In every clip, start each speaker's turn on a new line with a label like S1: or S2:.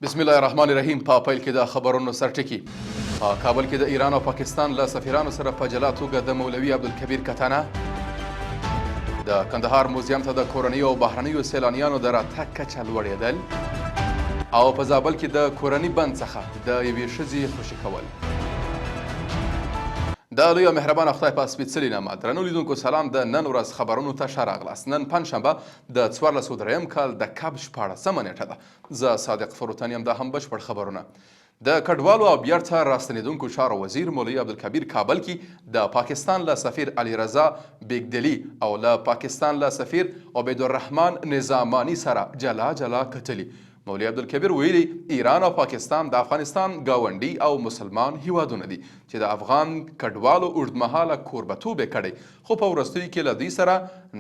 S1: بسم الله الرحمن الرحیم. په پیل کې د خبرونو سرټکی. په کابل کې د ایران او پاکستان له سفیرانو سره په جلا توګه د مولوي عبدالکبیر کتانه، د کندهار موزیم ته د کورنیو او بهرنیو سیلانیانو د راتګ کچه لوړېدل، او په زابل کې د کورني بند څخه د یوې ښځې خوشي کول. د لوی او مهربانه خدای په سپېڅلي نامه درنو لیدونکو سلام. د نن ورځ خبرونو ته ښه راغلاست. نن پنجشنبه د 1403 کال د کب 14مه نیټه ده. زه صادق فروتن یم. دا هم بشپړ خبرونه. د کډوالو او بیرته راستنېدونکو چارو وزیر مولوي عبدالکبیر کابل کې د پاکستان له سفیر علي رضا بیګدلي او له پاکستان له سفیر عبیدالرحمن نظامانی سره جلا جلا کتلي. مولوي عبدالکبیر ویلي ایران او پاکستان د افغانستان ګاونډي او مسلمان هیوادونه دي چې د افغان کډوالو اوږدمهاله کوربتوب یې کړی، خو په وروستیو کې له دوی سره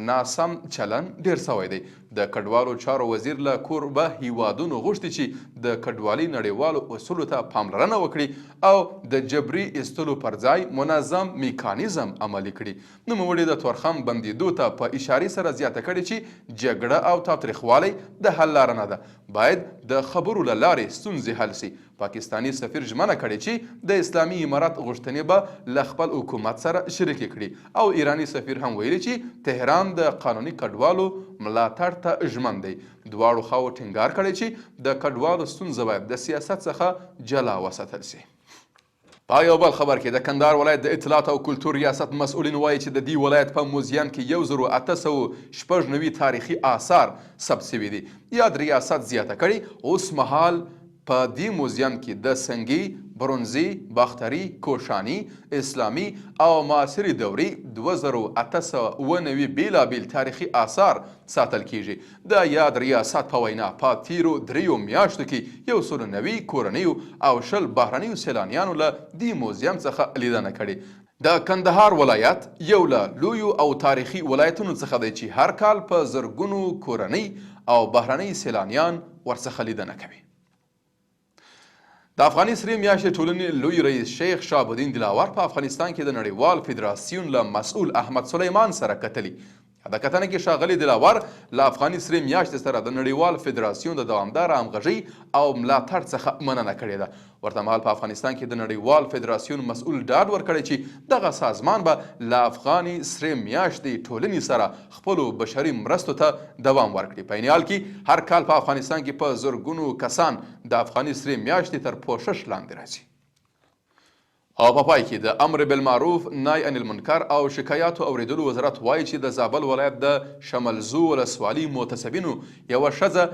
S1: ناسم چلن ډېر سوی دی. د کډوالو چارو وزیر له کوربه هیوادونو غوښتي چې د کډوالۍ نړیوالو اصولو ته پاملرنه وکړي او د جبري ایستلو پر ځای منظم میکانیزم عملي کړي. نوموړي د تورخم بندېدو ته په اشارې سره زیاته کړې چې جګړه او تاوتریخوالی د حل لاره نه ده، باید د خبرو له لارې ستونزې حل سي. پاکستاني سفیر ژمنه کړې چې د اسلامي امارت غوښتنې به له خپل حکومت سره شریکې کړي، او ایراني سفیر هم ویلي چې تهران د قانوني کډوالو ملاتړ ته ژمن دی. دواړو خواو ټینګار کړی چې د کډوالو ستونزه باید د سیاست څخه جلا وساتل سي. په یو بل خبر کې د کندهار ولایت د اطلاعات او کلتور ریاست مسؤلین وایي چې د دې ولایت په موزیم کې 1896 تاریخي آثار ثبت شوي دي. یاد ریاست زیاته کړي اوس مهال په دې موزیم کې د سنگي، برونزي، باختري، کوشاني، اسلامي او معاصرې دورې 2890 بیلابیل تاریخي آثار ساتل کیږي. د یاد ریاست په وینا په تیرو 3 میاشتو کې 190 کورنیو او 10 بهرنیو سیلانیانو له دې موزیم څخه لیدنه کړې. د کندهار ولایت یو له لویو او تاریخي ولایتونو څخه دی چې هر کال په زرګونو کورنۍ او بهرني سیلانیان ورڅخه لیدنه کوي. د افغاني سرې میاشتې ټولنې لوی رئیس شیخ شهاب الدین دلاور په افغانستان کې د نړیوال فدراسیون له مسؤل احمد سلیمان سره کتلي. د کتنه کې ښاغلي دلاور له افغاني سرې میاشتې سره د نړیوال فدراسیون د دوامداره همغږۍ او ملاتړ څخه مننه کړې ده. ورته مهال په افغانستان کې د نړیوال فدراسیون مسؤل ډاډ ورکړی چې دغه سازمان به له افغاني سرې میاشتې ټولنې سره خپلو بشري مرستو ته دوام ورکړي. په این حال کې هر کال په افغانستان کې په زرګونو کسان د افغاني سرې میاشتې تر پوښښ لاندې راځي. او په پای کې د امر بالمعروف نهی عن المنکر او شکایاتو اوریدلو وزارت وایي چې د زابل ولایت د شملزو ولسوالۍ متصبینو یوه ښځه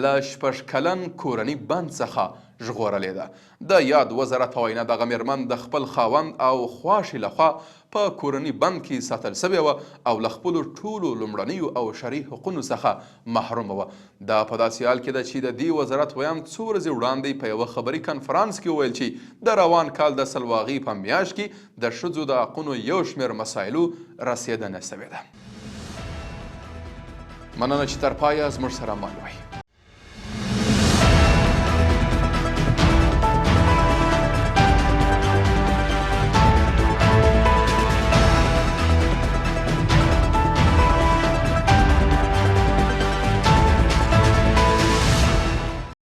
S1: له 6 کلن کورني بند څخه ژغورلې ده. د یاد وزارت په وینا دغه میرمن د خپل خاوند او خواشي لخوا په کورني بند کې ساتل سوې وه او له خپلو ټولو لومړنیو او شرعي حقونو څخه محرومه وه. دا په داسې حال کې ده چې د دې وزارت ویاند څو ورځې وړاندې په یوه خبري کنفرانس کې وویل چې د روان کال د سلواغي په میاشت کې د ښځو د حقونو یو شمېر مسایلو رسېدنه سوې ده. مننه چې تر پایه زموږ سره مل وئ.